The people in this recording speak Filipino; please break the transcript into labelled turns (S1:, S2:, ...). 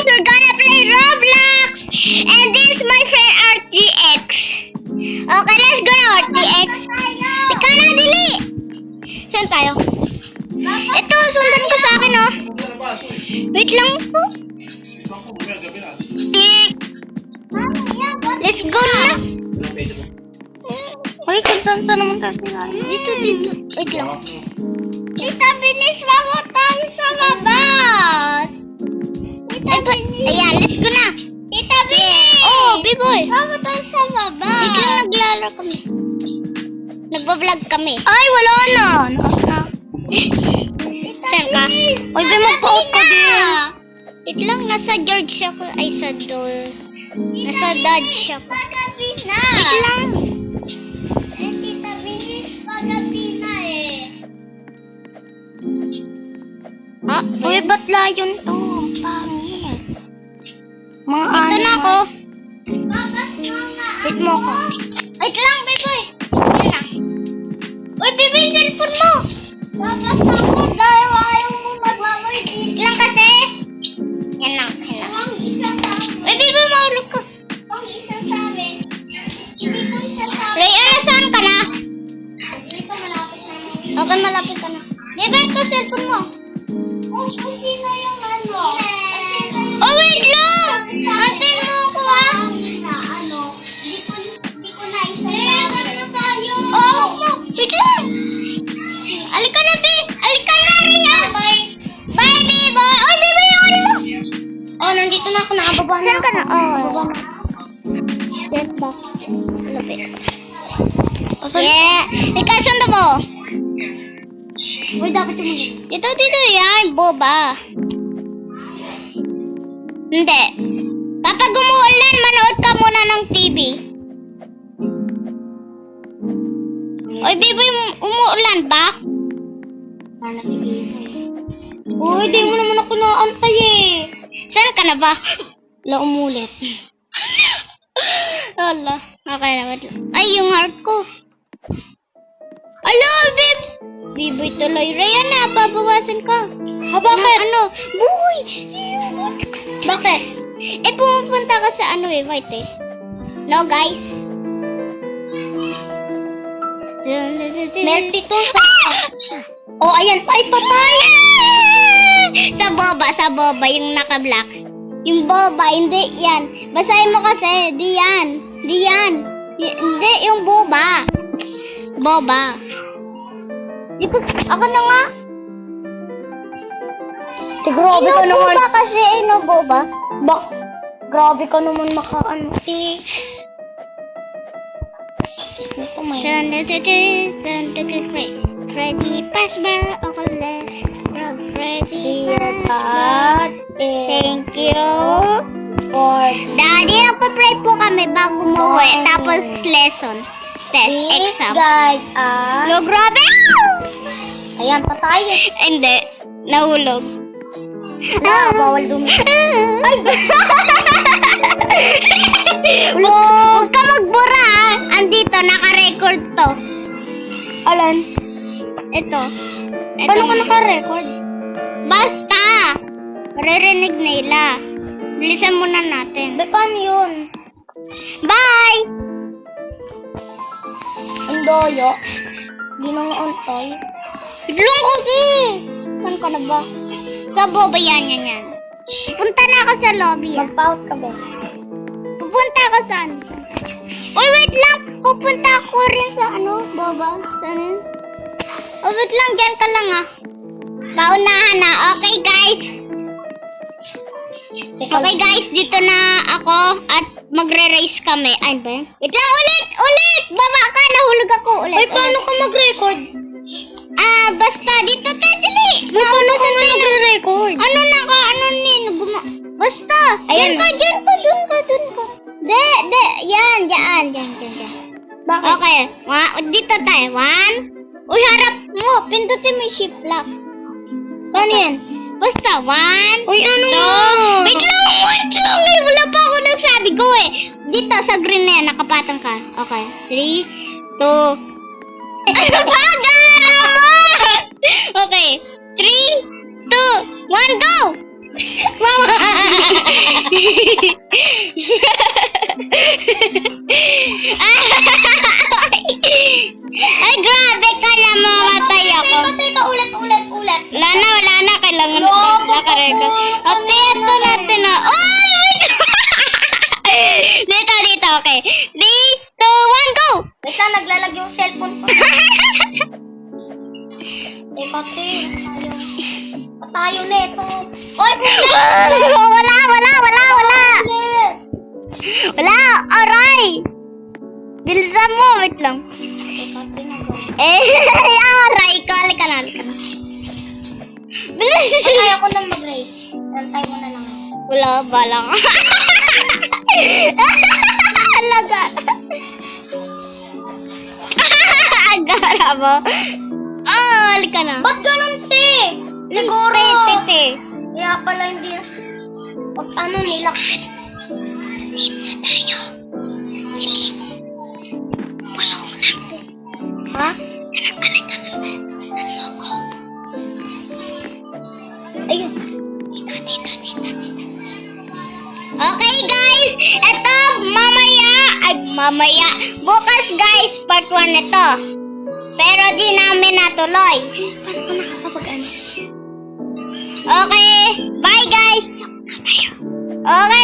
S1: we're gonna play Roblox! And this is my friend RTX. Okay, let's go na RTX. Ikaw na, dili! Saan tayo? Ito, sundan ko sa akin, oh. Wait lang po. Let's go na. Uy, kung saan naman tayo sila? Dito. Wait lang. Tita, binis mo tayo sa labas. Ayan, let's go na. Tita, binis. Oh, B-boy. Bago tayo sa labas. Dito lang naglalaro kami. Nagbablog kami. Ay, wala na. Saan ka? Uy, magpa-out ka din. Wait lang, nasa George ako. Ay, sa Dol. Nasa Dodge ako. Wait lang. Tita, binis pagabi na eh. Ah, uy, ba't layon to? Pangit. Ito na ako. Wait mo ako. Wait lang, Beboy. Yan na. Uy, Beboy, cellphone mo. Babas ako. Dahil ayaw mo magmamoy. Wait lang kasi. Yan lang. Uy, Beboy, maulog ka. Ang isa sa amin. Hindi ko isa sa amin. Ray, saan ka na? Dito, malapit na. Okay, malapit ka na. Beboy, ito cellphone mo. Okay na yung ano. Oh, wait lang! Antin mo ako, ha? Hindi ko na isa tayo. Oh, mo. Wait lang. Alika na, B. Alika na, Ria. Bye, B-boy. Oh, B-boy, yung ano mo? Oh, nandito na ako. Nakababa na. Saan ka na? Oh, nakababa na. Get back. Lapit. Yeah. Ikaw, sundo mo. Uy, dapat yung dito yan, boba. Hindi. Kapag umuulan, manood ka muna ng TV. Uy, Biboy, umuulan ba? Para sige. Uy, di mo naman ako naantay eh. Saan ka na ba? Wala, umulit. Wala. Okay naman. Ay, yung heart ko. Alo, Bib! Biboy tuloy. Raya na, babawasan ka. Ha, bakit? Ano? Boy! Bakit? Eh, pumupunta ka sa ano eh, white eh. No, guys? Melty to sa... Oh, ayan. Ay, patay! Sa boba, yung naka-black. Yung boba, hindi yan. Basahin mo kasi, di yan. Hindi, yung boba. Boba. Ako na nga. Grabe ka naman. Boba kasi, boba. Grabe ka naman makaano. Freddy Fazbear, Freddy Fazbear. Thank you for... Daddy, nagpa-pray po kami bago umuwi. Tapos lesson. Test, exam. Guys, no, grabe! Ayan, patay. Hindi, nahulog. Bawal dumi. Ay! Huwag ka magbura, ha? Andito, naka-record to. Alan? Ito. Paano ka naka-record? Basta! Maririnig nila. Bilisan muna natin. Paano yun? Bye! Ang doyo. Di na nga antay. Biglang kasi! Saan ka na ba? Sa boba yan. Punta na ako sa lobby. Mag-out ka ba? Pupunta ako saan? Uy, wait lang! Pupunta ako rin sa boba. Saan yun? Oh, wait lang, dyan ka lang Paunahan na. Okay, guys. Okay, guys, dito na ako at magre-race kami. Ay, ba? Wait lang, ulit! Baba ka, nahulog ako ulit. Ay, paano ka mag-record? Basta dito tayo, dili. Paano ka mag-record? Basta. Ayan. Dyan ka. Yan. Bakit? Okay. Dito tayo. 1. Uy, harap mo. Pindutin mo yung shift lock. Paano yan? Basta, 1. Uy, ano mo? Wait lang. Wala pa ako nagsabi ko eh. Dito, sa green na yan. Nakapatang ka. Okay. 3, 2. Ano ba? Gano'n mo? Okay. 3, 2, 1, go! Mama! Wait lang. Aray ko. Halika na. Bilis!
S2: Kaya ko nang mag-race. Antay mo na lang.
S1: Wala, bala ka. Alaga. Agara mo. Oh, halika na.
S2: Ba't ganun, te? Siguro.
S1: Te.
S2: Kaya pala hindi. Ano nila?
S1: Team na tayo. Team. Bulong lang.
S2: Ha?
S1: Balik ka na. Sundan mo ko.
S2: Ayun.
S1: Dito. Okay, guys. Ito, mamaya. Bukas, guys, part 1 ito. Pero di namin natuloy.
S2: Paano ko nakakapag-ano?
S1: Okay. Bye, guys. Okay,